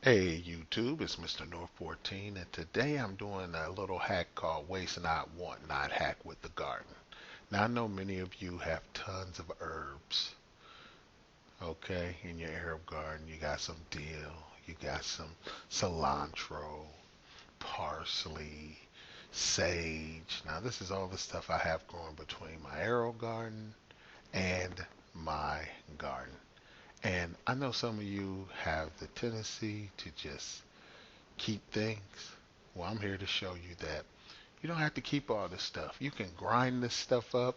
Hey YouTube, it's Mr. North 14, and today I'm doing a little hack called Waste Not, Want Not hack with the garden. Now I know many of you have tons of herbs, okay, in your herb garden. You got some dill, you got some cilantro, parsley, sage. Now this is all the stuff I have growing between my arrow garden and my garden. And I know some of you have the tendency to just keep things. Well, I'm here to show you that you don't have to keep all this stuff. You can grind this stuff up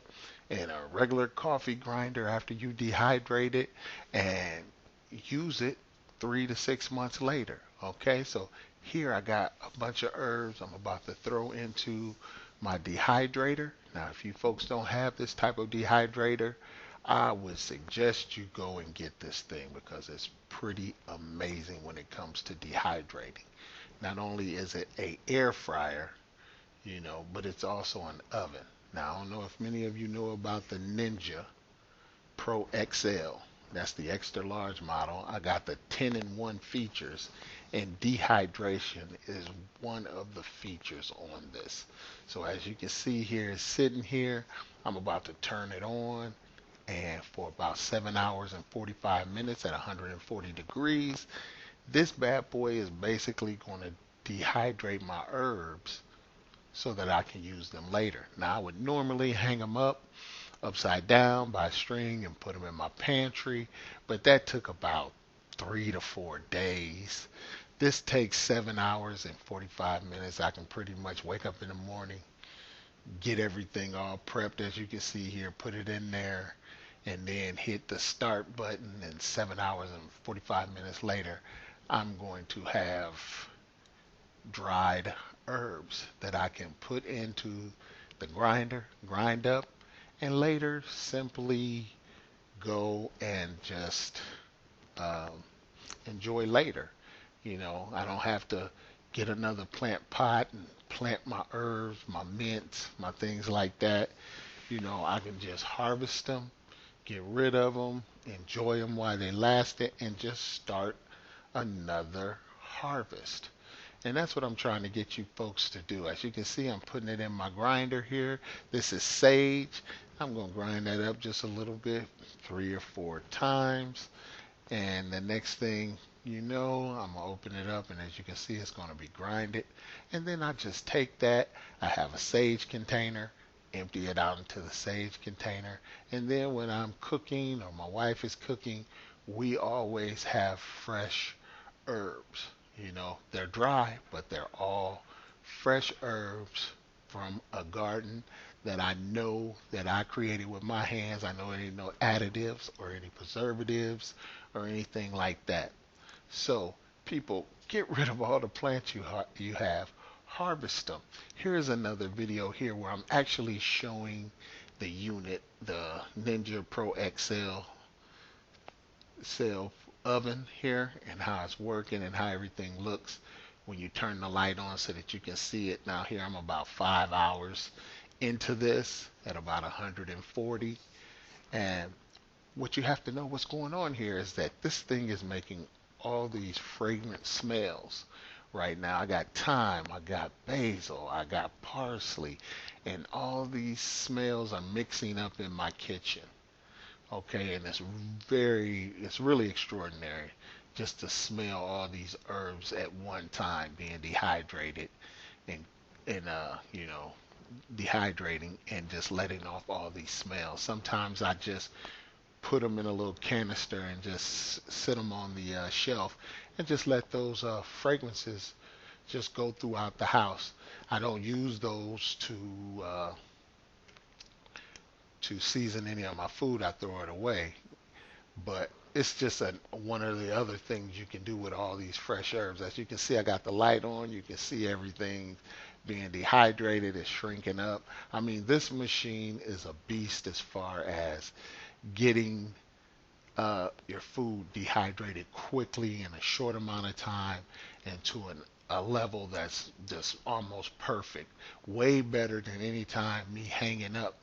in a regular coffee grinder after you dehydrate it and use it 3 to 6 months later. Okay, so here I got a bunch of herbs I'm about to throw into my dehydrator. Now, if you folks don't have this type of dehydrator, I would suggest you go and get this thing because it's pretty amazing when it comes to dehydrating. Not only is it a air fryer, but it's also an oven. Now, I don't know if many of you know about the Ninja Pro XL. That's the extra large model. I got the 10 in 1 features, and dehydration is one of the features on this. So as you can see here, it's sitting here. I'm about to turn it on, and for about 7 hours and 45 minutes at 140 degrees, this bad boy is basically going to dehydrate my herbs so that I can use them later. Now, I would normally hang them up upside down by a string and put them in my pantry, but that took about 3 to 4 days. This takes 7 hours and 45 minutes. I can pretty much wake up in the morning, get everything all prepped as you can see here, put it in there, and then hit the start button, and 7 hours and 45 minutes later, I'm going to have dried herbs that I can put into the grinder, grind up, and later simply go and just um, enjoy later. I don't have to get another plant pot and plant my herbs, my mints, my things like that. I can just harvest them, get rid of them, enjoy them while they lasted, and just start another harvest. And that's what I'm trying to get you folks to do. As you can see, I'm putting it in my grinder here. This is sage. I'm going to grind that up just a little bit, 3 or 4 times. And the next thing you know, I'm going to open it up, and as you can see, it's going to be grinded. And then I just take that. I have a sage container, empty it out into the sage container. And then when I'm cooking or my wife is cooking, we always have fresh herbs. They're dry, but they're all fresh herbs from a garden that I know that I created with my hands. I know there ain't no additives or any preservatives or anything like that. So, people, get rid of all the plants you have. Harvest them. Here's another video here where I'm actually showing the unit, the Ninja Pro XL cell oven here, and how it's working and how everything looks when you turn the light on so that you can see it. Now here I'm about 5 hours into this at about 140, and what you have to know what's going on here is that this thing is making all these fragrant smells right now. I got thyme, I got basil, I got parsley, and all these smells are mixing up in my kitchen. Okay, and it's really extraordinary just to smell all these herbs at one time being dehydrated and dehydrating and just letting off all these smells. Sometimes I just put them in a little canister and just sit them on the shelf and just let those fragrances just go throughout the house. I don't use those to season any of my food. I throw it away. But it's just one of the other things you can do with all these fresh herbs. As you can see, I got the light on. You can see everything being dehydrated. It's shrinking up. I mean, this machine is a beast as far as getting your food dehydrated quickly in a short amount of time and to a level that's just almost perfect. Way better than any time me hanging up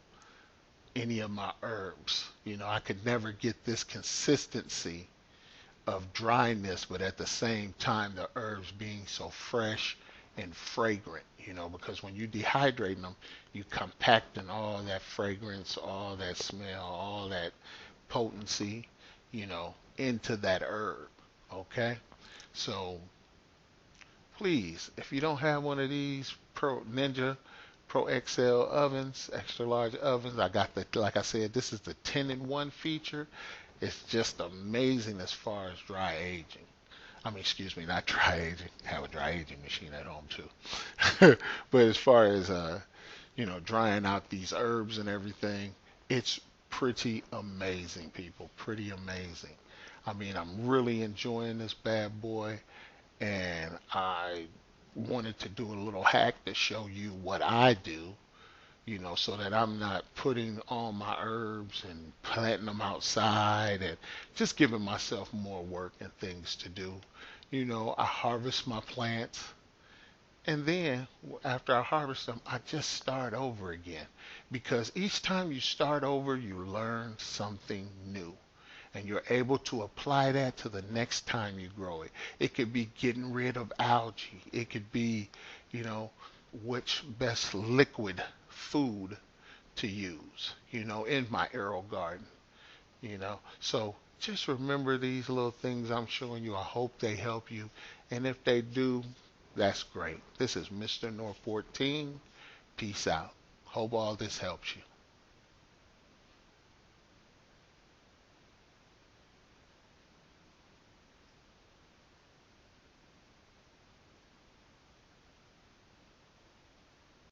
any of my herbs. I could never get this consistency of dryness, but at the same time the herbs being so fresh and fragrant, because when you dehydrating them, you compacting all that fragrance, all that smell, all that potency, into that herb. Okay? So please, if you don't have one of these Pro XL ovens, extra large ovens, I got like I said, this is the 10-in-1 feature. It's just amazing as far as dry aging. I mean, excuse me, not dry aging. I have a dry aging machine at home too. But as far as drying out these herbs and everything, it's pretty amazing, people. Pretty amazing. I mean, I'm really enjoying this bad boy, and I wanted to do a little hack to show you what I do, so that I'm not putting all my herbs and planting them outside and just giving myself more work and things to do. I harvest my plants, and then after I harvest them, I just start over again. Because each time you start over, you learn something new. And you're able to apply that to the next time you grow it. It could be getting rid of algae. It could be, you know, which best liquid food to use, in my aero garden. So just remember these little things I'm showing you. I hope they help you. And if they do, that's great. This is Mr. North 14. Peace out. Hope all this helps you.